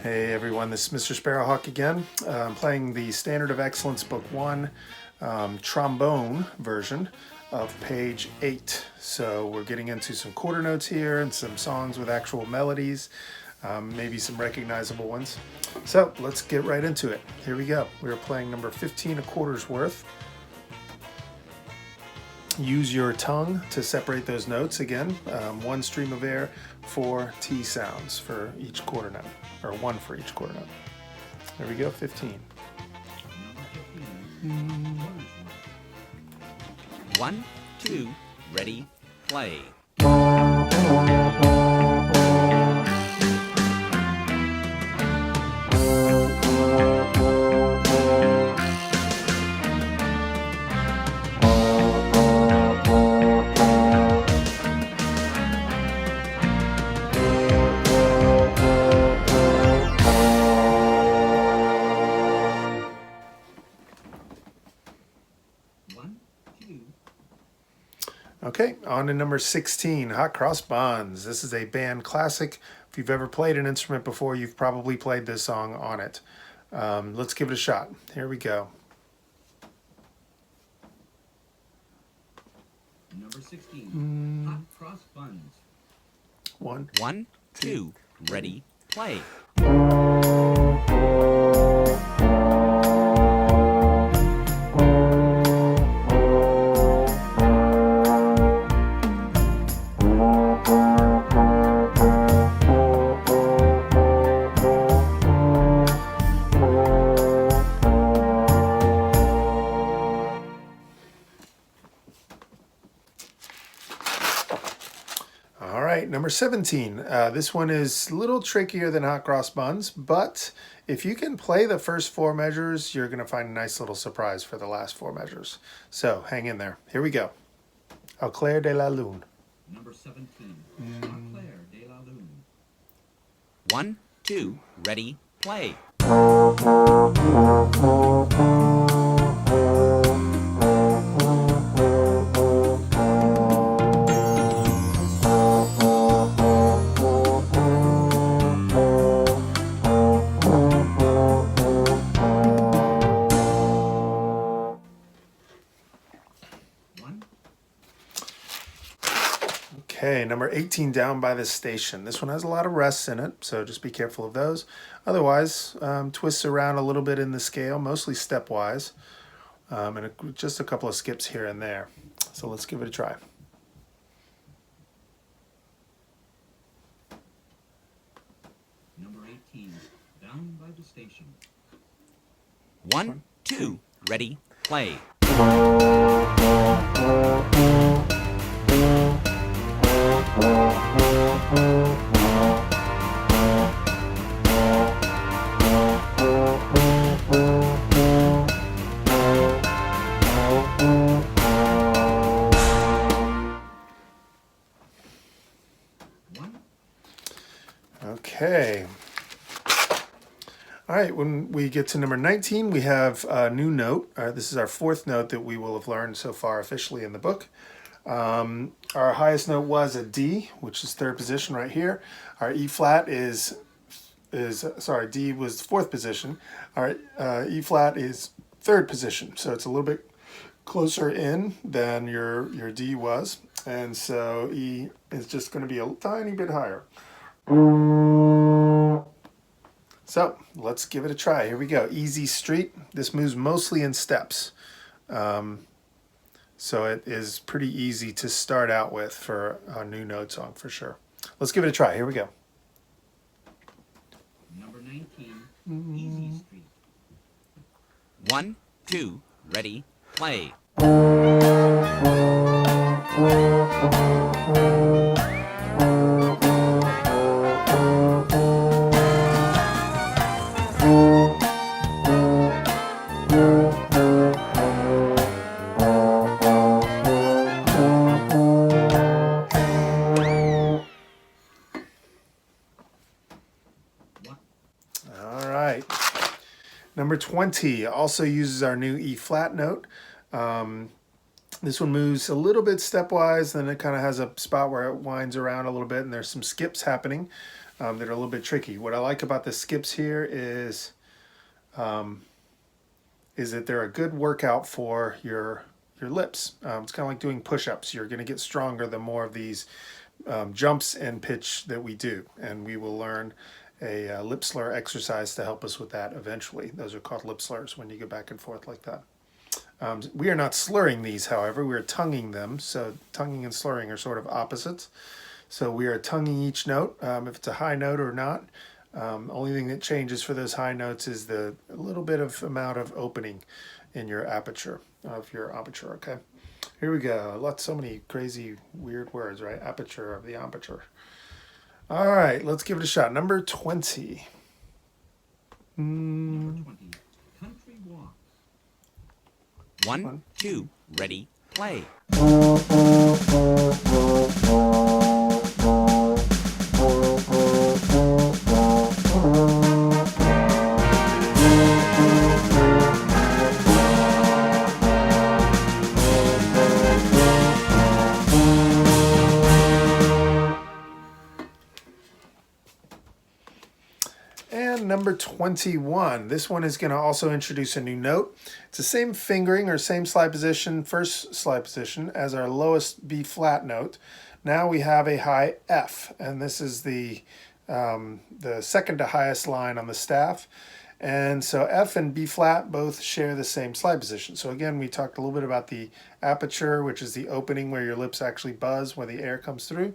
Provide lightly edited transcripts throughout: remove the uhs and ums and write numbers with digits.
Hey everyone, this is Mr. Sparrowhawk again. I'm playing the Standard of Excellence Book 1 trombone version of page 8. So we're getting into some quarter notes here and some songs with actual melodies, maybe some recognizable ones. So let's get right into it. Here we go. We're playing number 15 a quarter's worth. Use your tongue to separate those notes again. One stream of air, 4 T sounds for each quarter note, or one for each quarter note. There we go, 15. One, two, ready, play. Okay, on to number 16, Hot Cross Buns. This is a band classic. If you've ever played an instrument before, you've probably played this song on it. Let's give it a shot. Here we go. Number 16, Hot Cross Buns. One, two, ready, play. All right, number 17. This one is a little trickier than Hot Cross Buns, but if you can play the first 4 measures, you're going to find a nice little surprise for the last 4 measures. So hang in there. Here we go. Au clair de la lune. Number 17, Au clair de la lune. One, two, ready, play. Okay, number 18, Down by the Station. This one has a lot of rests in it, so just be careful of those. Otherwise, twists around a little bit in the scale, mostly stepwise, and just a couple of skips here and there. So let's give it a try. Number 18, Down by the Station. One, two, ready, play. Okay. All right, when we get to number 19, we have a new note. This is our 4th note that we will have learned so far officially in the book. Our highest note was a D, which is 3rd position right here. Our E flat D was 4th position. Our E flat is 3rd position, so it's a little bit closer in than your D was, and so E is just going to be a tiny bit higher. So let's give it a try. Here we go. Easy Street. This moves mostly in steps. So it is pretty easy to start out with for a new note song for sure. Let's give it a try. Here we go. Number 19, Easy Street. One, two, ready, play. All right. Number 20 also uses our new E flat note. This one moves a little bit stepwise, then it kind of has a spot where it winds around a little bit, and there's some skips happening. that are a little bit tricky. What I like about the skips here is that they're a good workout for your lips. It's kind of like doing push-ups. You're going to get stronger the more of these jumps in pitch that we do, and we will learn a lip slur exercise to help us with that eventually. Those are called lip slurs when you go back and forth like that. We are not slurring these, however. We are tonguing them. So tonguing and slurring are sort of opposites. So we are tonguing each note, if it's a high note or not. Only thing that changes for those high notes is the little bit of amount of opening in your aperture of your embouchure. Okay, here we go. So many crazy weird words, right? Aperture of the embouchure. All right, let's give it a shot. Number 20. Number 20, Country Walk. 1, 2, ready, play. And number 21. This one is going to also introduce a new note. It's the same fingering or same slide position, first slide position, as our lowest B flat note. Now we have a high F, and this is the second to highest line on the staff. And so F and B flat both share the same slide position. So again, we talked a little bit about the aperture, which is the opening where your lips actually buzz when the air comes through.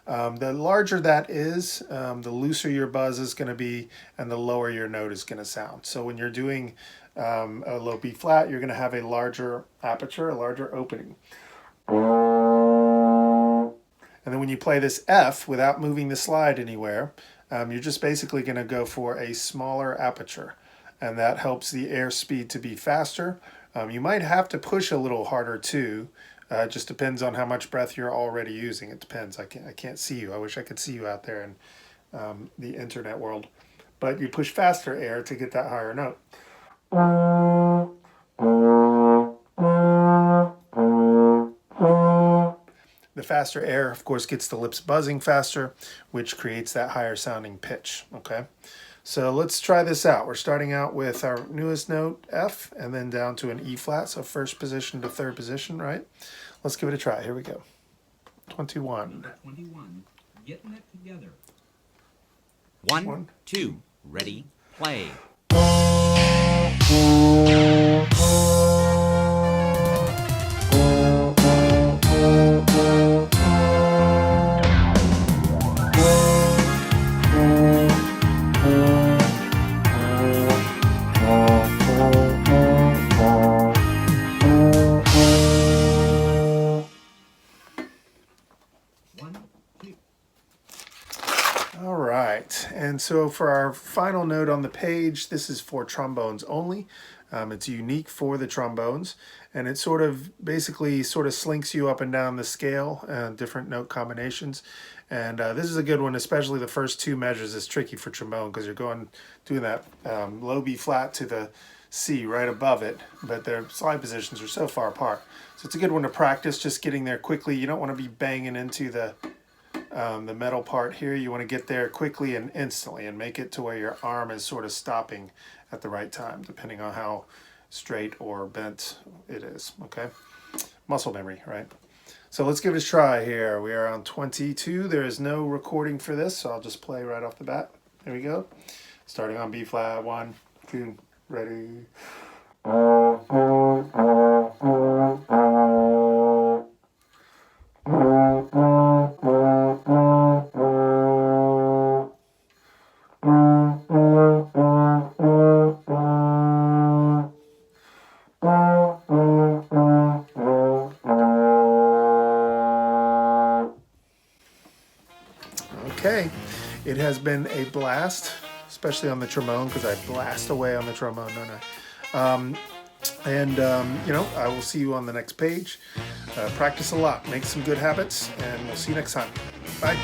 The larger that is, the looser your buzz is going to be, and the lower your note is going to sound. So when you're doing a low B flat, you're going to have a larger aperture, a larger opening. And then when you play this F without moving the slide anywhere, you're just basically going to go for a smaller aperture. And that helps the air speed to be faster. You might have to push a little harder too. It just depends on how much breath you're already using. It depends. I can't see you. I wish I could see you out there in the internet world. But you push faster air to get that higher note. The faster air, of course, gets the lips buzzing faster, which creates that higher sounding pitch. Okay, so let's try this out. We're starting out with our newest note, F, and then down to an E flat, so first position to third position, right? Let's give it a try. Here we go. 21. Number 21, Getting It Together. 1, 2, ready, play. All right, and so for our final note on the page, this is for trombones only. It's unique for the trombones, and it basically slinks you up and down the scale, different note combinations. And this is a good one, especially the first two measures is tricky for trombone because you're doing that low B flat to the C right above it, but their slide positions are so far apart. So it's a good one to practice, just getting there quickly. You don't want to be banging into the metal part here. You want to get there quickly and instantly and make it to where your arm is sort of stopping at the right time, depending on how straight or bent it is. Okay, muscle memory, right? So let's give it a try here. We are on 22. There is no recording for this, so I'll just play right off the bat. There we go. Starting on B flat, 1, 2, ready. Okay, it has been a blast, especially on the trombone, because I blast away on the trombone, don't I? I will see you on the next page. Practice a lot, make some good habits, and we'll see you next time. Bye.